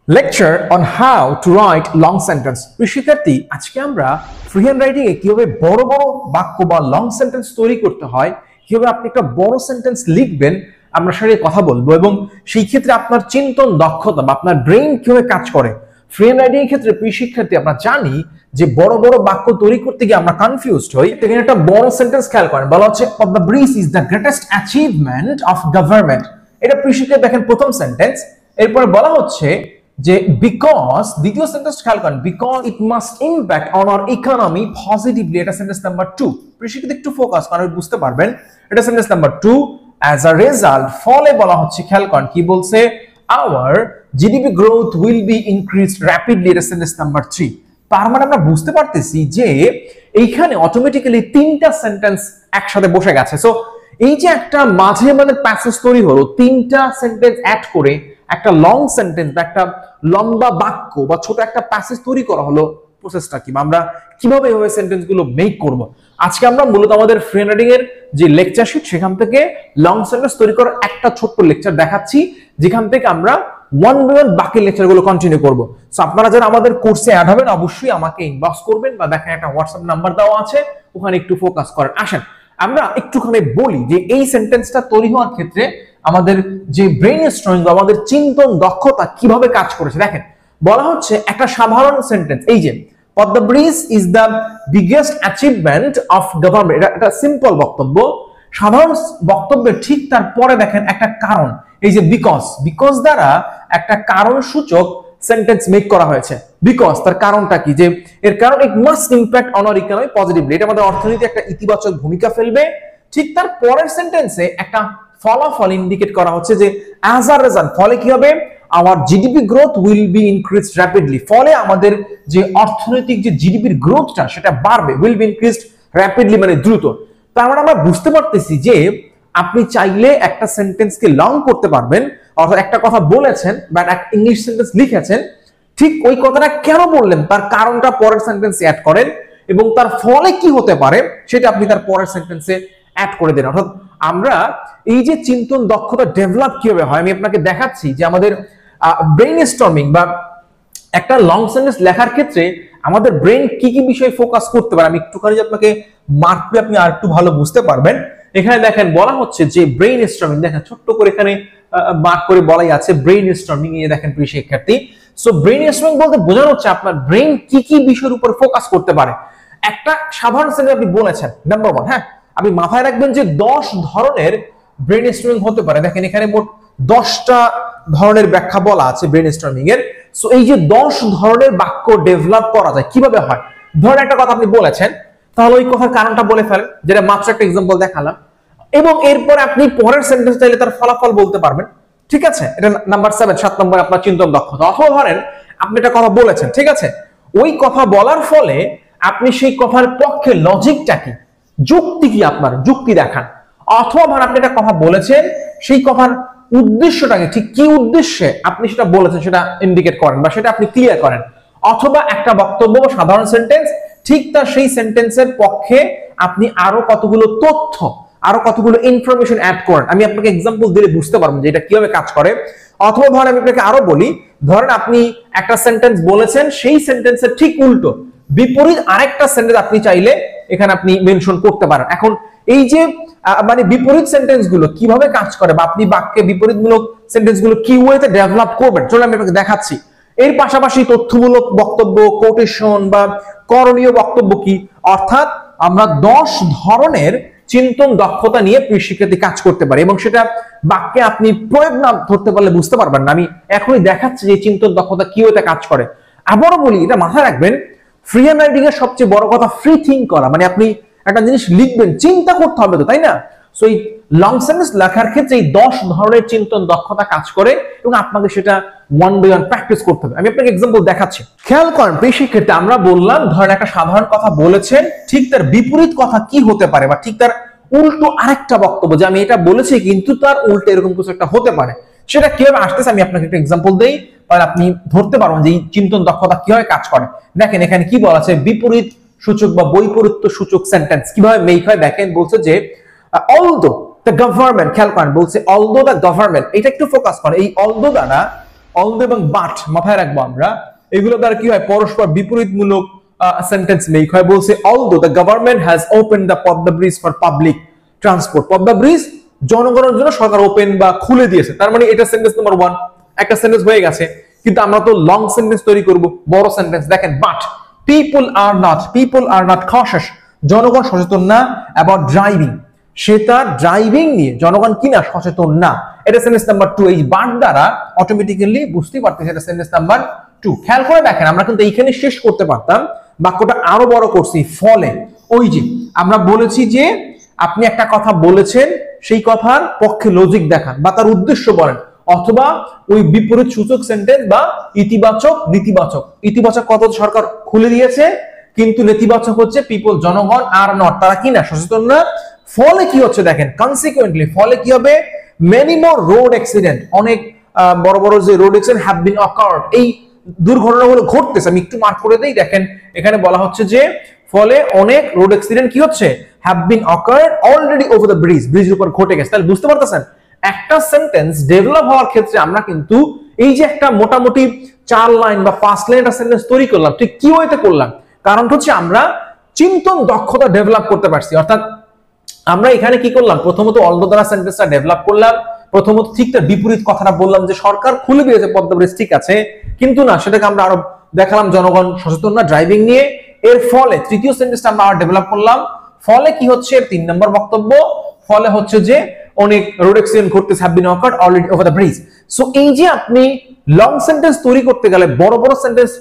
Lecture on how to write long sentence. শিক্ষার্থী, আজকে আমরা ফ্রি হ্যান্ড রাইটিং এ কিভাবে বড় বড় বাক্য বা লং সেন্টেন্স তৈরি করতে হয়, কিভাবে আপনি একটা বড় সেন্টেন্স লিখবেন, আমরা সেটা কথা বলবো এবং সেই ক্ষেত্রে আপনার চিন্তন দক্ষতা বা আপনার ব্রেইন কিভাবে কাজ করে। ফ্রি হ্যান্ড রাইটিং এর ক্ষেত্রে প্রিয় শিক্ষার্থী, আমরা জানি যে বড় বড় বাক্য তৈরি করতে গিয়ে আমরা কনফিউজড হই। এখানে একটা বড় সেন্টেন্স খেয়াল করেন, বলা হচ্ছে of the bridge is the greatest achievement of government. এটা প্রিয় শিক্ষার্থী দেখেন প্রথম সেন্টেন্স। এরপরে বলা হচ্ছে যে বিকজ, দ্বিতীয় সেন্টেন্স খেয়াল করেন, because it must impact on our economy positively. এটা সেন্টেন্স নাম্বার 2। প্রিয় একটু ফোকাস করেন, বুঝতে পারবেন। এটা sentence number 2। As a result, ফলে বলা হচ্ছে, খেয়াল করেন কি বলছে, our GDP growth will be increased rapidly. এটা সেন্টেন্স নাম্বার 3। তার মানে আমরা বুঝতে পারতেছি যে এইখানে অটোমেটিক্যালি তিনটা সেন্টেন্স একসাথে বসে গেছে। সো এই যে একটা মাঝে মানে প্যাসেজ তৈরি হলো, তিনটা সেন্টেন্স অ্যাড করে একটা লং সেন্টেন্স বা একটা লম্বা বাক্য বা ছোট একটা প্যাসেজ তৈরি করা হলো। প্রসেসটা কি, আমরা কিভাবে এইভাবে সেন্টেন্স গুলো মেক করব, আজকে আমরা মূলত আমাদের ফ্রি হ্যান্ড রাইটিং এর যে লেকচার শিট সেখান থেকে লং সেন্টেন্স তৈরি করার একটা ছোট্ট লেকচার দেখাচ্ছি, যেখান থেকে আমরা ওয়ান বাই ওয়ান বাকি লেকচার গুলো কন্টিনিউ করব। সো আপনারা যারা আমাদের কোর্সে অ্যাড হবেন অবশ্যই আমাকে ইনবক্স করবেন বা দেখেন একটা হোয়াটসঅ্যাপ নাম্বার দেওয়া আছে, ওখানে একটু ফোকাস করেন। আসেন আমরা একটুখানি বলি যে এই সেন্টেন্সটা তৈরি হওয়ার ক্ষেত্রে আমাদের যে ব্রেইন স্ট্রমিং, আমাদের চিন্তন দক্ষতা কিভাবে কাজ করেছে। দেখেন বলা হচ্ছে একটা সাধারণ সেন্টেন্স, এই যে of the bridge is the biggest achievement of government. এটা সিম্পল বক্তব্য, সাধারণ বক্তব্যের ঠিক তারপরে দেখেন একটা কারণ, এই যে বিকজ, বিকজ দ্বারা একটা কারণ সূচক সেন্টেন্স মেক করা হয়েছে। বিকজ তার কারণটা কি, যে এর কারণ ইট must impact on our economy positively. এটা আমাদের অর্থনীতি একটা ইতিবাচক ভূমিকা ফেলবে। ঠিক তার পরের সেন্টেন্সে একটা ফলাফল ইন্ডিকেট করা হচ্ছে যে অ্যাজ আ রেজাল্ট, ফলে কি হবে, our GDP growth will be increased rapidly. ফলে আমাদের যে অর্থনৈতিক যে জিডিপির গ্রোথটা সেটা বাড়বে, উইল বি ইনক্রিজড র্যাপিডলি মানে দ্রুত। তার মানে আমরা বুঝতে পারতেছি যে আপনি চাইলে একটা সেন্টেন্সকে লং করতে পারবেন, অর্থাৎ একটা কথা বলেছেন বা একটা ইংলিশ সেন্টেন্স লিখেছেন, ঠিক ওই কথাটা কেন বললেন তার কারণটা পরের সেন্টেন্সে অ্যাড করেন এবং তার ফলে কি হতে পারে সেটা আপনি তার পরের সেন্টেন্সে অ্যাড করে দেন। অর্থাৎ আমরা এই যে চিন্তন দক্ষতা ডেভেলপ কিভাবে হয় আমি আপনাকে দেখাচ্ছি যে আমাদের ব্রেইন স্টর্মিং বা একটা লং সেন্টেন্স লেখার ক্ষেত্রে আমাদের ব্রেইন কি কি বিষয়ে ফোকাস করতে পারে। আমি একটুখানি আপনাকে মার্ক দিয়ে আপনি আর একটু ভালো বুঝতে পারবেন। এখানে দেখেন বলা হচ্ছে যে ব্রেইন স্টর্মিং, দেখেন ছোট্ট করে এখানে মার্ক করে বলাই আছে ব্রেইন স্টর্মিং। এই দেখেন প্রিয় শিক্ষার্থী, সো ব্রেইন স্টর্মিং বলতে বোঝানো হচ্ছে আপনার ব্রেইন কি কি বিষয়ের উপর ফোকাস করতে পারে। একটা সাধারণ সেন্টেন্স আপনি বলেছেন, নাম্বার 1, হ্যাঁ আপনি মাথায় রাখবেন যে 10 ধরনের ব্রেইন স্টর্মিং হতে পারে। দেখেন এখানে মোট 10টা ধরনের ব্যাখ্যা বলা আছে ব্রেইন স্টর্মিং এর। সো এই যে 10 ধরনের বাক্য ডেভেলপ করা যায় কিভাবে হয়, ধরেন একটা কথা আপনি বলেছেন, তাহলে ওই কথার কারণটা বলে ফেলেন, যেটা মাত্র একটা এক্সাম্পল দেখালাম, এবং এরপর আপনি পরের সেন্টেন্স চাইলে তার ফলাফল বলতে পারবেন। ঠিক আছে, এটা নাম্বার 7 নম্বর আপনার চিন্তন দক্ষতা। অথবা ধরেন আপনি একটা কথা বলেছেন, ঠিক আছে, ওই কথা বলার ফলে আপনি সেই কথার পক্ষে লজিকটা কি, যুক্তি কি, আপনার যুক্তি দেখান। অথবা ধরেন আপনি একটা কথা বলেছেন, সেই কথার উদ্দেশ্যটাকে, ঠিক কি উদ্দেশ্যে আপনি সেটা বলেছেন সেটা ইন্ডিকেট করেন বা সেটা আপনি ক্লিয়ার করেন। অথবা একটা বক্তব্য সাধারণ সেন্টেন্স, ঠিক তার সেই সেন্টেন্সের পক্ষে আপনি আরো কতগুলো তথ্য, আরো কতগুলো ইনফরমেশন অ্যাড করেন। আমি আপনাকে এক্সাম্পল দিলে বুঝতে পারবেন যে এটা কিভাবে কাজ করে। অথবা ধরেন আমি আপনাকে আরো বলি, ধরেন আপনি একটা সেন্টেন্স বলেছেন, সেই সেন্টেন্সের ঠিক উল্টো বিপরীত আরেকটা সেন্টেন্স আপনি চাইলে এখানে আপনি মেনশন করতে পারেন। এখন এই যে মানে বিপরীত সেন্টেন্স গুলো কিভাবে কাজ করে বা আপনি বাক্যে বিপরীতমূলক সেন্টেন্স গুলো কি ওয়েতে ডেভেলপ করবেন, চলুন আমি আপনাকে দেখাচ্ছি। এর পাশাপাশি তথ্যমূলক বক্তব্য, কোটেশন বা করণীয় বক্তব্য কি, অর্থাৎ আমরা 10 ধরনের চিন্তন দক্ষতা নিয়ে শিক্ষার্থী কাজ করতে পারে এবং সেটা বাক্যে আপনি প্রয়োগ না ধরতে পারলে বুঝতে পারবেন না। আমি এখনই দেখাচ্ছি যে চিন্তন দক্ষতা কি ওয়েতে কাজ করে। আবারও বলি, এটা মাথায় রাখবেন, ফ্রি হ্যান্ড রাইটিং এর সবচেয়ে বড় কথা ফ্রি থিঙ্ক করা, মানে আপনি একটা জিনিস লিখবেন চিন্তা করতে হবে তো, তাই না? সো এই লং সেন্টেন্স লেখার ক্ষেত্রে এই 10 ধরনের চিন্তন দক্ষতা কাজ করে এবং আপনাকে সেটা ওয়ান বাই ওয়ান প্র্যাকটিস করতে হবে। আমি আপনাকে এক্সাম্পল দেখাচ্ছি, খেয়াল করেন প্রিয় শিক্ষার্থী, আমরা বললাম ধরেন একটা সাধারণ কথা বলেছেন, ঠিক তার বিপরীত কথা কি হতে পারে বা ঠিক তার উল্টো আরেকটা বক্তব্য, যে আমি এটা বলেছি কিন্তু তার উল্টো এরকম কিছু একটা হতে পারে, সেটা কিভাবে আসতেছে আমি আপনাকে একটা এক্সাম্পল দেই, তাহলে আপনি ধরতে পারবেন যে এই চিন্তন দক্ষতা কিভাবে কাজ করে। দেখেন এখানে কি বলা আছে, বিপরীত সূচক বা বৈপরীত্য সূচক সেন্টেন্স কিভাবে মেক হয়। দেখেন বলছে যে অলদো দ্য গভর্নমেন্ট, খেয়াল করেন বলছে অলদো দ্য গভর্নমেন্ট, এটা একটু ফোকাস করেন, এই অলদো দ্বারা অলদো এবং বাট মাথায় রাখবো আমরা, এগুলো দ্বারা কি হয় পরস্পর বিপরীতমূলক সেন্টেন্স মেক হয়। বলছে although the government has open the Padma bridge for public transport, Padma bridge জনগণের জন্য সরকার ওপেন বা খুলে দিয়েছে, তার মানে এটা সেন্টেন্স নাম্বার 1, একটা সেন্টেন্স হয়ে গেছে। কিন্তু আমরা তো লং সেন্টেন্স তৈরি করব, বড় সেন্টেন্স। দেখেন বাট পিপল আর নট কশাস, জনগণ সচেতন না অ্যাবাউট ড্রাইভিং, সে তার ড্রাইভিং নিয়ে জনগণ কিনা সচেতন না, এটা সেন্টেন্স নাম্বার 2। এই বাট দ্বারা অটোমেটিক্যালি বুঝতে পারতেছি এটা সেন্টেন্স নাম্বার 2। খেয়াল করে দেখেন আমরা কিন্তু এইখানে শেষ করতে পারতাম, বাক্যটা আরো বড় করছি। ফলে ওই যে আমরা বলেছি যে আপনি একটা কথা বলেছেন, সেই কথার পক্ষে লজিক দেখান বা তার উদ্দেশ্য বলেন, অথবা ওই বিপরীত সূচক সেন্টেন্স বা ইতিবাচক নেতিবাচক। ইতিবাচক কথা সরকার খুলে দিয়েছে, কিন্তু নেতিবাচক হচ্ছে পিপল জনগণ আর নট, তারা কি না সচেতন না। ফলে কি হচ্ছে দেখেন, কনসিকুয়েন্টলি ফলে কি হবে, মেনি মোর রোড অ্যাক্সিডেন্ট, অনেক বড় বড় যে road accident have been occurred, এই দুর্ঘটনাগুলো ঘটতেছে। আমি একটু মার্ক করে দেই, দেখেন এখানে বলা হচ্ছে যে ফলে অনেক রোড অ্যাক্সিডেন্ট কি হচ্ছে, have been occurred already over the bridge, ব্রিজের উপর ঘটে গেছে। তাহলে বুঝতে পারতেছেন একটা সেন্টেন্স ডেভেলপ হওয়ার ক্ষেত্রে আমরা কিন্তু এই যে একটা মোটামুটি 4 লাইন বা 5 লাইন একটা সেন্টেন্স তৈরি করলাম, ঠিক কি ওয়েতে করলাম, কারণ হচ্ছে আমরা চিন্তন দক্ষতা ডেভেলপ করতে পারছি। অর্থাৎ আমরা এখানে কি করলাম, প্রথমত অলদো দ্বারা সেন্টেন্সটা ডেভেলপ করলাম, প্রথমত ঠিক তার বিপরীত কথাটা বললাম যে সরকার খুলে দিয়েছে পদ্মা ব্রিজ, ঠিক আছে, কিন্তু না, সেটাকে আমরা আরো দেখালাম জনগণ সচেতন না ড্রাইভিং নিয়ে। এর ফলে তৃতীয় সেন্টেন্সটা আমরা আরো ডেভেলপ করলাম, ফলে কি হচ্ছে 3 নম্বর বক্তব্য, ফলে হচ্ছে যে অনেক রোড অ্যাক্সিডেন্ট ঘটতেছে, have been occurred already over the bridge. So এই যে আপনি লং সেন্টেন্স তৈরি করতে গেলে, বড় বড় সেন্টেন্স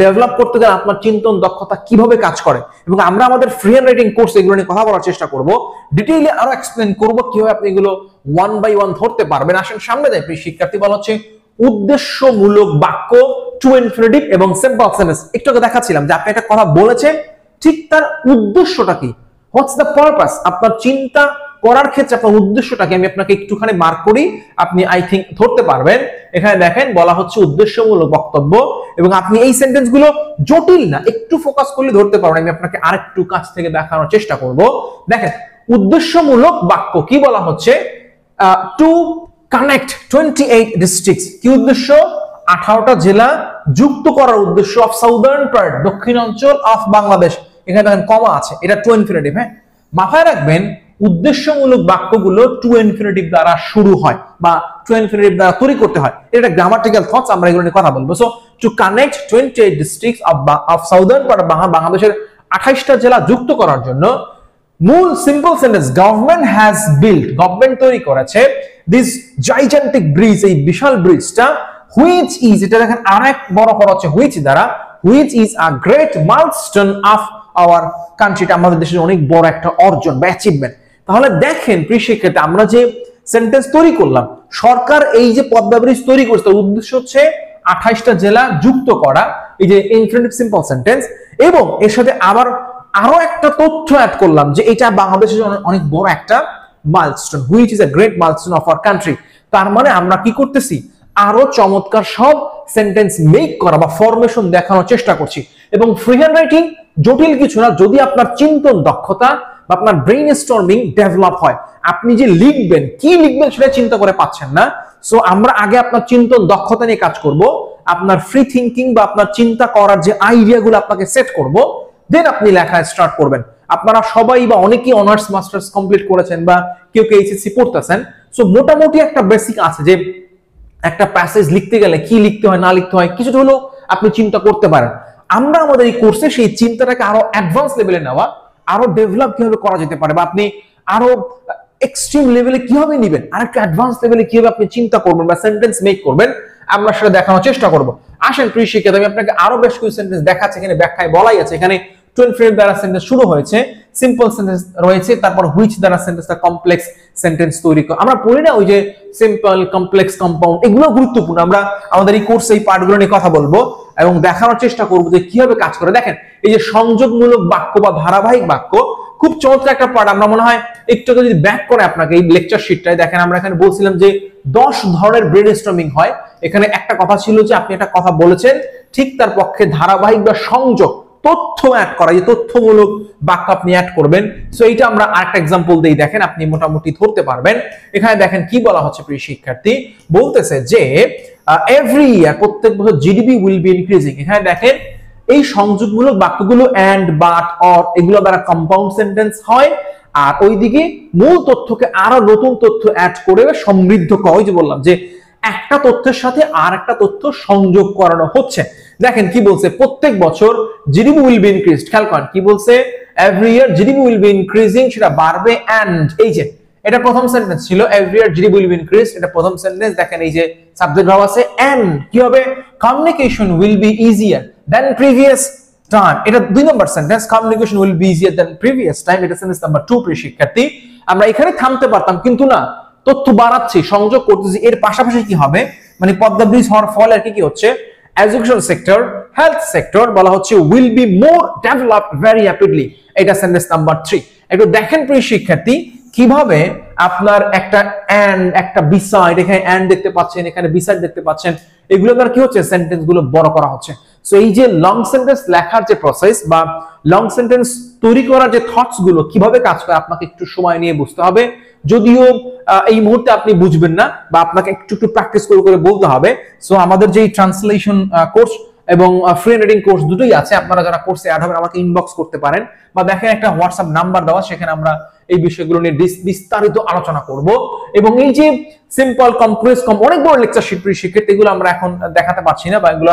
ডেভেলপ করতে গেলে আপনার চিন্তন দক্ষতা কিভাবে কাজ করে, এবং আমরা আমাদের ফ্রি হ্যান্ড রাইটিং কোর্স এগুলো নিয়ে কথা বলার চেষ্টা করব, ডিটেইলে আরো এক্সপ্লেন করব কিভাবে আপনি এগুলো 1 বাই 1 ধরতে পারবেন। আসেন সামনে যাই। প্রিয় শিক্ষার্থী, বলা হচ্ছে উদ্দেশ্যমূলক বাক্য, টু ইনফিনিটিভ এবং সিম্পল সেন্টেন্স। একটু আগে দেখাচ্ছিলাম যে আপনি একটা কথা বলেছেন, ঠিক তার উদ্দেশ্যটা কি, হোয়াটস দ্য পারপাস, আপনার চিন্তা করার ক্ষেত্রে আপনার উদ্দেশ্যটাকে আমি আপনাকে একটুখানি মার্ক করি, আপনি আই থিংক ধরতে পারবেন। এখানে দেখেন বলা হচ্ছে উদ্দেশ্যমূলক বক্তব্য, এবং আপনি এই সেন্টেন্স গুলো জটিল না, একটু ফোকাস করলে ধরতে পারবেন। আমি আপনাকে আরেকটু কাছ থেকে দেখানোর চেষ্টা করব। দেখেন উদ্দেশ্যমূলক বাক্য কি বলা হচ্ছে, টু কানেক্ট 28 ডিস্ট্রিক্টস, কি উদ্দেশ্য, 18টা জেলা যুক্ত করার উদ্দেশ্য, অফ সাউদার্ন পার্ট, দক্ষিণাঞ্চল, অফ বাংলাদেশ। এখানে দেখেন কমা আছে, এটা টু ইনফিনিটিভ। হ্যাঁ, মাথায় রাখবেন উদ্দেশ্যমূলক বাক্যগুলো টু ইনফিনিটিভ দ্বারা শুরু হয় বা টু ইনফিনিটিভ দ্বারা তৈরি করতে হয়। এটা গ্রামাটিক্যাল থটস, আমরা এগুলো নিয়ে কথা বলবো। So to connect 28 districts of southern part of বাংলাদেশের 28টা জেলা যুক্ত করার জন্য, মূল simple sentence, government has build, government তৈরি করেছে, দিস জাইজেন্টিক ব্রিজ, এই বিশাল ব্রিজটা, হুইচ ইজ, এটা দেখেন আরেক বড় করা হচ্ছে হুইচ দ্বারা, which is a great milestone of our country, এটা আমাদের দেশের অনেক বড় একটা অর্জন বা অ্যাচিভমেন্ট। তাহলে দেখেন প্রিয় শিক্ষার্থী, আমরা যে সেন্টেন্স তৈরি করলাম, সরকার এই যে পদ্মা ব্রিজ তৈরি করছে, উদ্দেশ্য হচ্ছে 28টা জেলা যুক্ত করা, এই যে ইনফিনিটিভ সিম্পল সেন্টেন্স, এবং এর সাথে আবার আরো একটা তথ্য অ্যাড করলাম যে এটা বাংলাদেশের অনেক বড় একটা milestone, which is a great milestone of our country. তার মানে আমরা কি করতেছি, আরো চমৎকার সব সেন্টেন্স মেক করা বা ফরমেশন দেখানোর চেষ্টা করছি। এবং ফ্রি হ্যান্ড রাইটিং জটিল কিছু না, যদি আপনার চিন্তন দক্ষতা বা আপনার ব্রেইন স্টর্মিং ডেভেলপ হয়, আপনি যে লিখবেন, কি লিখবেন সেটা চিন্তা করে পাচ্ছেন না। সো আমরা আগে আপনার চিন্তন দক্ষতা নিয়ে কাজ করব, আপনার ফ্রি থিঙ্কিং বা আপনার চিন্তা করার যে আইডিয়াগুলো আপনাকে সেট করব, দেন আপনি লেখা স্টার্ট করবেন। আপনারা সবাই বা অনেকেই অনার্স মাস্টার্স কমপ্লিট করেছেন বা কেউ কেউ এইচএসসি পড়তেছেন, সো মোটামুটি একটা বেসিক আছে যে একটা প্যাসেজ লিখতে গেলে কি লিখতে হয় না লিখতে হয় কিছুটা হলেও আপনি চিন্তা করতে পারেন। আমরা আমাদের এই কোর্সে সেই চিন্তাটাকে আরো অ্যাডভান্স লেভেলে নেওয়া, আরো ডেভেলপ কিভাবে করা যেতে পারে, বা আপনি আরো এক্সট্রিম লেভেলে কিভাবে নেবেন, আরেকটু অ্যাডভান্স লেভেলে কিভাবে আপনি চিন্তা করবেন বা সেন্টেন্স মেক করবেন, আমরা সেটা দেখানোর চেষ্টা করব। আসেন প্রিয় শিক্ষার্থী, আমি আপনাকে আরো বেশ কিছু সেন্টেন্স দেখাচ্ছি, এখানে ব্যাখ্যায় বলাই আছে। এখানে টু ইনফিনিটিভ দ্বারা সেন্টেন্স শুরু হয়েছে, সিম্পল সেন্টেন্স রয়েছে, তারপর হুইচ দ্বারা সেন্টেন্সটা কমপ্লেক্স সেন্টেন্স তৈরি করে। আমরা পড়ি না ওই যে সিম্পল, কমপ্লেক্স, কম্পাউন্ড, এগুলো গুরুত্বপূর্ণ। আমরা আমাদের এই কোর্সে এই পার্টগুলো নিয়ে কথা বলবো এবং দেখানোর চেষ্টা করবো যে কিভাবে কাজ করে। দেখেন এই যে সংযোগমূলক বাক্য বা ধারাবাহিক বাক্য, খুব চমৎকার একটা পার্ট। আমরা মনে হয় একটু যদি ব্যাক করে আপনাকে এই লেকচার শিটটায় দেখেন, আমরা এখানে বলছিলাম যে 10 ধরনের ব্রেনস্টর্মিং হয়। এখানে একটা কথা ছিল যে আপনি একটা কথা বলেছেন, ঠিক তার পক্ষে ধারাবাহিক বা সংযোগ তথ্য অ্যাড করা, যে তথ্যমূলক বাক্য আপনি অ্যাড করবেন। সো এইটা আমরা আরেকটা এক্সাম্পল দেই, দেখেন আপনি মোটামুটি ধরতে পারবেন। এখানে দেখেন কি বলা হচ্ছে প্রিয় শিক্ষার্থী, বলতেছে যে এভরি ইয়ার প্রত্যেক বছর জিডিপি উইল বি ইনক্রিজিং। এখানে দেখেন এই সংযোগমূলক বাক্যগুলো এন্ড, বাট, অর এগুলো দ্বারা কম্পাউন্ড সেন্টেন্স হয়, আর ওইদিকে মূল তথ্যকে আরো নতুন তথ্য অ্যাড করে সমৃদ্ধ করা। ওই যে বললাম যে একটা তথ্যের সাথে আর একটা তথ্য সংযোগ করানো হচ্ছে। দেখেন কি বলছে, প্রত্যেক বছর জিডিপি উইল বি ইনক্রিজড। খেয়াল করেন কি বলছে, every year GDP will be increasing, সেটা বাড়বে এন্ড, এই যে এটা প্রথম সেন্টেন্স ছিল, every year GDP will be increased, এটা প্রথম সেন্টেন্স। দেখেন এই যে সাবজেক্ট ভার্ব আছে এন্ড, কি হবে, communication will be easier than previous time, এটা দুই নম্বর sentence, communication will be easier than previous time, এটা সেন্টেন্স নাম্বার 2। প্রিয় শিক্ষার্থী, আমরা এখানে থামতে পারতাম কিন্তু না, তথ্য বাড়াচ্ছি, সংযোগ করতেছি। এর পাশাপাশি কি হবে, মানে পদ্মা ব্রিজ হওয়ার ফলে আর কি হচ্ছে, এডুকেশন সেক্টর, হেলথ সেক্টর বলা হচ্ছে will be more developed very rapidly, এটা সেন্টেন্স নাম্বার 3। একটু দেখেন প্রিয় শিক্ষার্থী কিভাবে আপনার একটা এন্ড, একটা বিসাইড, এখানে এন্ড দেখতে পাচ্ছেন, এখানে বিসাইড দেখতে পাচ্ছেন, এগুলো দ্বারা কি হচ্ছে, সেন্টেন্স গুলো বড় করা হচ্ছে। সো এই যে লং সেন্টেন্স লেখার যে প্রসেস বা লং সেন্টেন্স তৈরি করার যে থটস গুলো কিভাবে কাজ করে আপনাকে একটু সময় নিয়ে বুঝতে হবে। যদিও এই মুহূর্তে আপনি বুঝবেন না বা আপনাকে একটু একটু প্র্যাকটিস করে করে বলতে হবে। সো আমাদের যে ট্রান্সলেশন কোর্স এবং ফ্রি রিডিং কোর্স দুটোই আছে, আপনারা যারা কোর্সে অ্যাড হবেন আমাকে ইনবক্স করতে পারেন, বা দেখেন একটা হোয়াটসঅ্যাপ নাম্বার দেওয়া, সেখানে আমরা এই বিষয়গুলো নিয়ে বিস্তারিত আলোচনা করব। এবং এই যে সিম্পল, কমপ্লেক্স, অনেক বড় লেকচার শিক্ষার্থী, এগুলো আমরা এখন দেখাতে পারছি না, বা এগুলো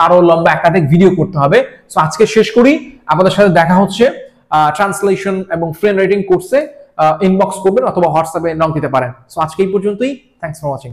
আরো লম্বা একাধিক ভিডিও করতে হবে। সো আজকে শেষ করি, আমাদের সাথে দেখা হচ্ছে ট্রান্সলেশন এবং ফ্রি রিডিং কোর্সে। ইনবক্স করবেন অথবা হোয়াটসঅ্যাপে নক দিতে পারেন। সো আজকে এই পর্যন্তই, থ্যাঙ্কস ফর ওয়াচিং।